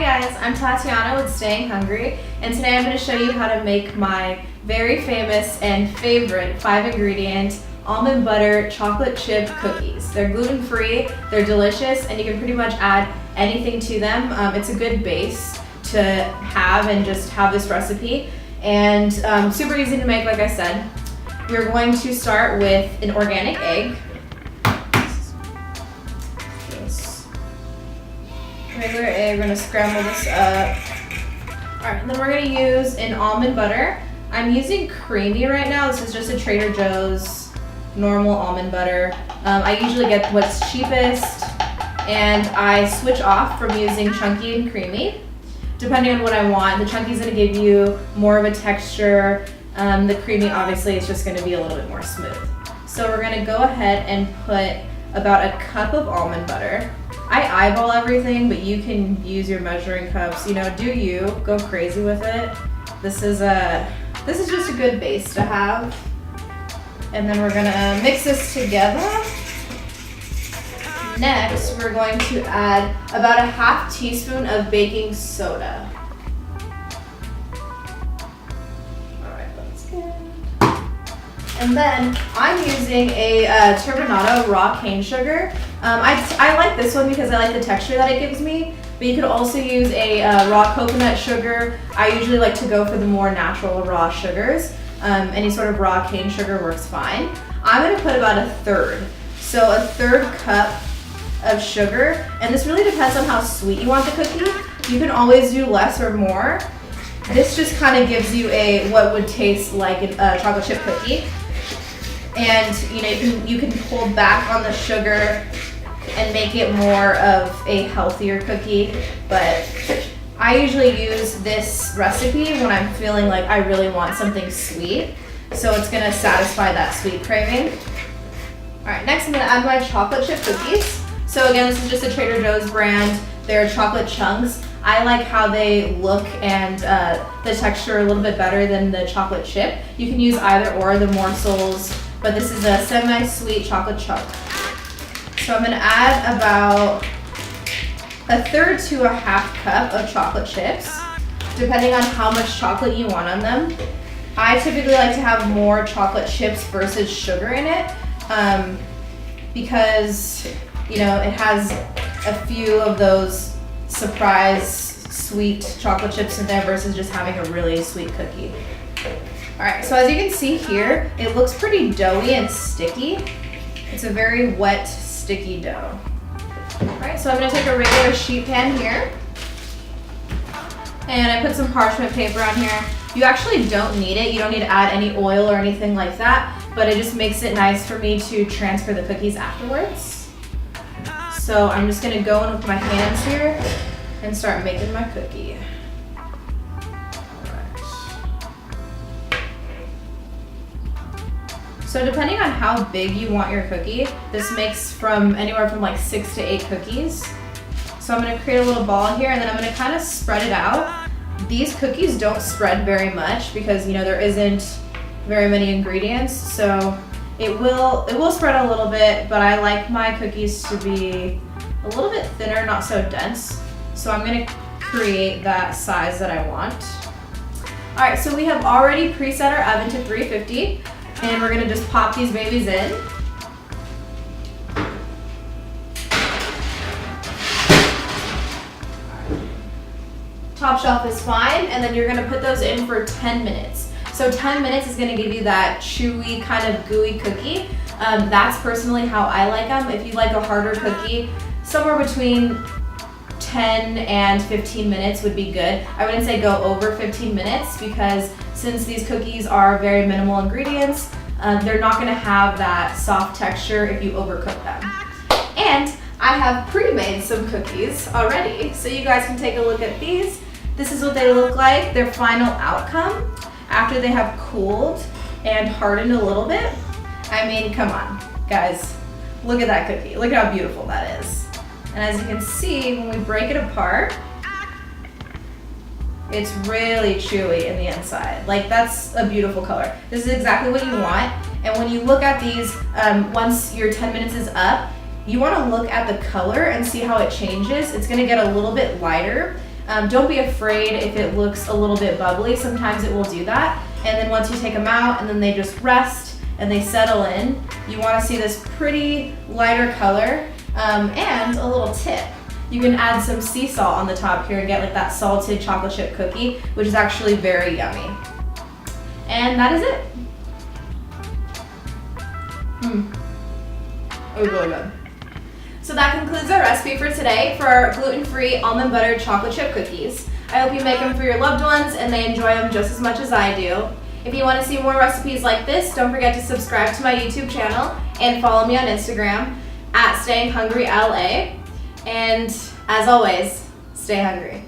guys, I'm Tatiana with Staying Hungry, and today I'm going to show you how to make my very famous and favorite 5-ingredient almond butter chocolate chip cookies. They're gluten-free, they're delicious, and you can pretty much add anything to them. It's a good base to have and just have this recipe, and super easy to make, like I said. We're going to start with an organic egg. Regular egg, we're gonna scramble this up. All right, then we're gonna use an almond butter. I'm using creamy right now. This is just a Trader Joe's normal almond butter. I usually get what's cheapest, and I switch off from using chunky and creamy, depending on what I want. The chunky is gonna give you more of a texture. The creamy, obviously, is just gonna be a little bit more smooth. So we're gonna go ahead and put about a cup of almond butter. I eyeball everything, but you can use your measuring cups. You know, do you go crazy with it? This is just a good base to have. And then we're gonna mix this together. Next, we're going to add about a half teaspoon of baking soda. All right, that's good. And then I'm using a turbinado raw cane sugar. I like this one because I like the texture that it gives me, but you could also use a raw coconut sugar. I usually like to go for the more natural raw sugars. Any sort of raw cane sugar works fine. I'm gonna put about a third. So a third cup of sugar, and this really depends on how sweet you want the cookie. You can always do less or more. This just kind of gives you what would taste like a chocolate chip cookie. And you know, you can pull back on the sugar and make it more of a healthier cookie. But I usually use this recipe when I'm feeling like I really want something sweet. So it's gonna satisfy that sweet craving. All right, next I'm gonna add my chocolate chip cookies. So again, this is just a Trader Joe's brand. They're chocolate chunks. I like how they look and the texture a little bit better than the chocolate chip. You can use either or, the morsels, but this is a semi-sweet chocolate chunk. So I'm gonna add about a third to a half cup of chocolate chips, depending on how much chocolate you want on them. I typically like to have more chocolate chips versus sugar in it, because you know, it has a few of those surprise sweet chocolate chips in there versus just having a really sweet cookie. All right, so as you can see here, it looks pretty doughy and sticky. It's a very wet, sticky dough. All right, so I'm gonna take a regular sheet pan here, and I put some parchment paper on here. You actually don't need it. You don't need to add any oil or anything like that, but it just makes it nice for me to transfer the cookies afterwards. So I'm just gonna go in with my hands here and start making my cookie. So depending on how big you want your cookie, this makes from anywhere from like 6 to 8 cookies. So I'm gonna create a little ball here, and then I'm gonna kind of spread it out. These cookies don't spread very much because you know there isn't very many ingredients, so it will spread a little bit, but I like my cookies to be a little bit thinner, not so dense. So I'm gonna create that size that I want. All right, so we have already preset our oven to 350. And we're gonna just pop these babies in. Top shelf is fine, and then you're gonna put those in for 10 minutes. So 10 minutes is gonna give you that chewy, kind of gooey cookie. That's personally how I like them. If you like a harder cookie, somewhere between 10 and 15 minutes would be good. I wouldn't say go over 15 minutes because since these cookies are very minimal ingredients, they're not gonna have that soft texture if you overcook them. And I have pre-made some cookies already, so you guys can take a look at these. This is what they look like, their final outcome after they have cooled and hardened a little bit. I mean, come on, guys, look at that cookie. Look at how beautiful that is. And as you can see, when we break it apart, it's really chewy in the inside. Like, that's a beautiful color. This is exactly what you want. And when you look at these, once your 10 minutes is up, you wanna look at the color and see how it changes. It's gonna get a little bit lighter Don't be afraid if it looks a little bit bubbly. Sometimes it will do that. And then once you take them out and then they just rest and they settle in, you want to see this pretty lighter color. And a little tip. You can add some sea salt on the top here and get like that salted chocolate chip cookie, which is actually very yummy. And that is it. It was really good. So that concludes our recipe for today for our gluten-free almond butter chocolate chip cookies. I hope you make them for your loved ones and they enjoy them just as much as I do. If you want to see more recipes like this, don't forget to subscribe to my YouTube channel and follow me on Instagram @StayingHungryLA. And as always, stay hungry.